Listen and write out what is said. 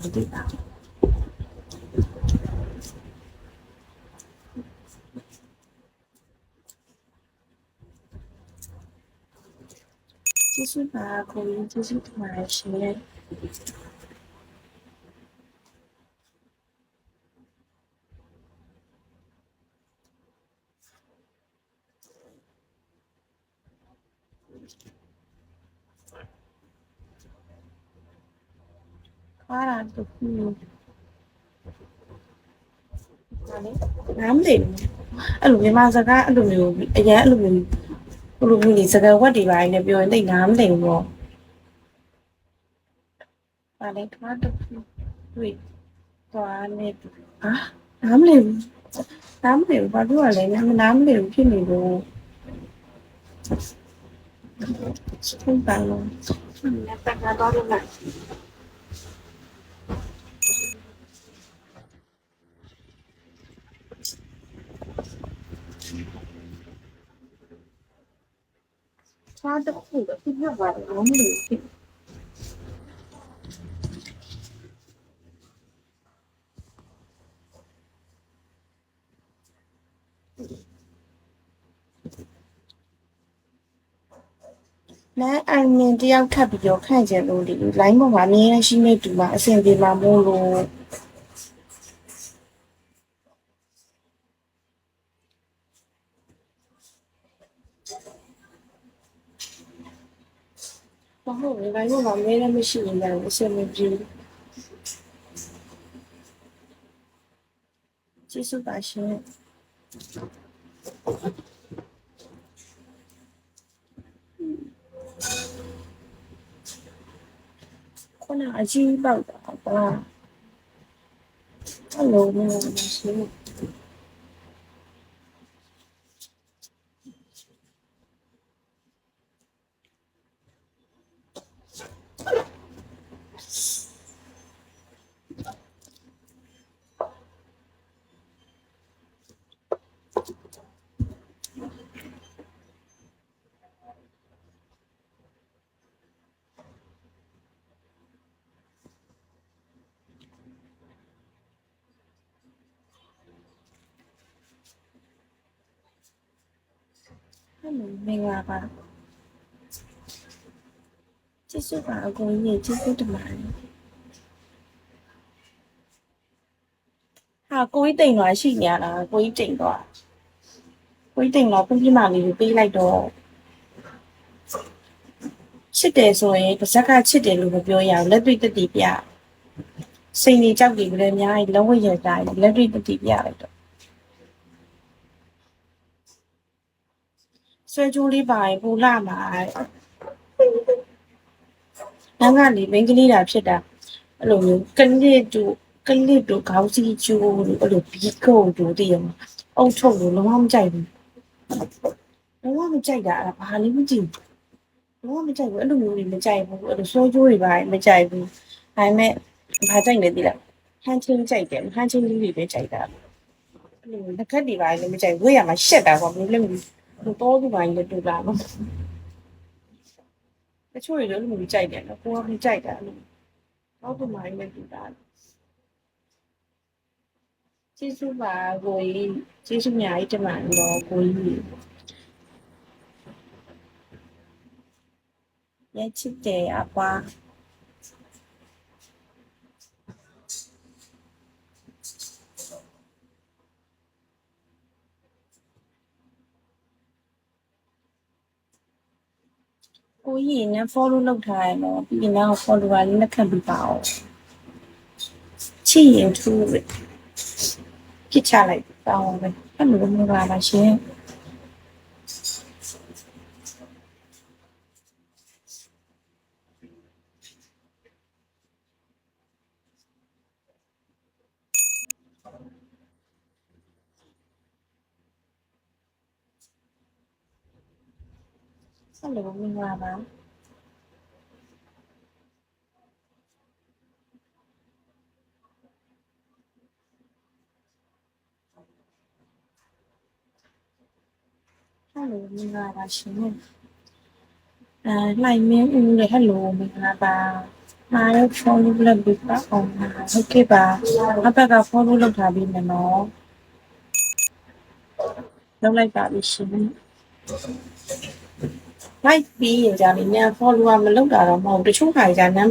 မသိပါကျေးဇူးပါကိုကြီးကျေးဇူးတင်ပါတယ်ရှင်အားရတော့ဒါလေနားမသိဘူးအဲ့လိုမြန်မာစကားအဲ့လိုမျိုးအရင်အဲ့လိုမျိုးဒီစကားဝတ်တွေပါနေပြောရင်သိနားမသိဘူးပေါ့ဒါလေတော့တွေ့သွားနေဟာနားမသိဘူးနားမသိဘူးဘာလို့လဲနားမသိဘူးဖြစ်နေလို့ဆုံးပါလို့လက်တကတော့လို့လားသွားတော့ခုတော့ပြပြပါတယ်ဘာမှမလုပ်ဘူးနားအမြင်တယောက်ထပ်ပြီးတော့ခန့်ကျင်လို့ဒီ line ပေါ်မှာအမြင်ရှိနေတူမှာအဆင်ပြေမှာမို့လို့ဘာလို့လဲ line ပေါ်မှာအမြင်လည်းမရှိရင်လည်းအဆင်မပြေကျေးဇူးပါရှင်ခုနအကြီးပေါက်တာပါဟယ်လိုမရှိဟယ်လိုမင်္ဂလာပါကျေးဇူးပါအကိုကြီးကျေးဇူးတင်ပါတယ်ဟာကိုကြီးတိမ်သွားရှိနေရတာကိုကြီးတိမ်သွားကိုကြီးတိမ်တော့ပြပြမလေးကိုပေးလိုက်တော့ချစ်တယ်ဆိုရင်ပါဇက်ကချစ်တယ်လို့မပြောရဘူးလက်တွေ့တတိပြစိန်နေကြောက်ကြည့်ကြတယ်အများကြီးလုံးဝရတာလက်တွေ့တတိပြလိုက်တော့ဆွဲကြိုးလေးပါရင်ပူလာမှာလမ်းကနေမင်းကလေးတာဖြစ်တာအဲ့လိုမျိုးကလစ်တို့ခေါင်းစီကျိုးတို့အဲ့လိုဘီကုတ်တို့တည်ရမှာအုတ်ထုတ်လို့လုံးဝမကြိုက်ဘူးလုံးဝမကြိုက်တာအဲ့ဘာလေးမကြည့်လုံးဝမကြိုက်ဘူးအဲ့လိုမျိုးတွေမကြိုက်ဘူးအဲ့လိုဆွဲကြိုးတွေပါမကြိုက်ဘူးဒါပေမဲ့ဘာကြိုက်လဲသိလားဟန်ချင်းကြိုက်တယ်ဟန်ချင်းလေးတွေပဲကြိုက်တာအဲ့လိုလက်ခတ်တွေပါလည်းမကြိုက်ဝေးရမှာရှက်တာကွာမင်းလည်းတော့သူပါရင်တူလာတော့တချို့တွေလည်းမကြိုက်တယ်နော်ကိုကမကြိုက်တာအဲ့လိုတော့သူပါရင်လည်းတူလာကျေးဇူးပါကိုကြီးကျေးဇူးအများကြီးတင်ပါတယ်တော့ကိုကြီးရဲ့ချစ်တယ်အပွားကိုကြီးနဲ့ follow လုပ်ထားရတော့ပြီးရင်တော့ follower လေးလက်ခံပြီးပါအောင်ချစ်ရင်ထူးပြစ်ချလိုက်တောင်းပဲအဲ့လိုမျိုးပါပါရှင်အဲ့လိုမျိုးပါပါအဲ့လိုမျိုးပါရှင်လိုက်မင်းဦးလေဟယ်လိုမင်္ဂလာပါ မာရုပ် follow လုပ်ပြီးပါအောင်ဟုတ်ကဲ့ပါအဘက်က follow လုပ်ထားပြီးမယ်နော်လုပ်လိုက်ပါပြီရှင် like ပြီးရင်ကြာနေမြန် follower မလုပ်တာတော့မဟုတ်တချို့ခါကြာနမ်း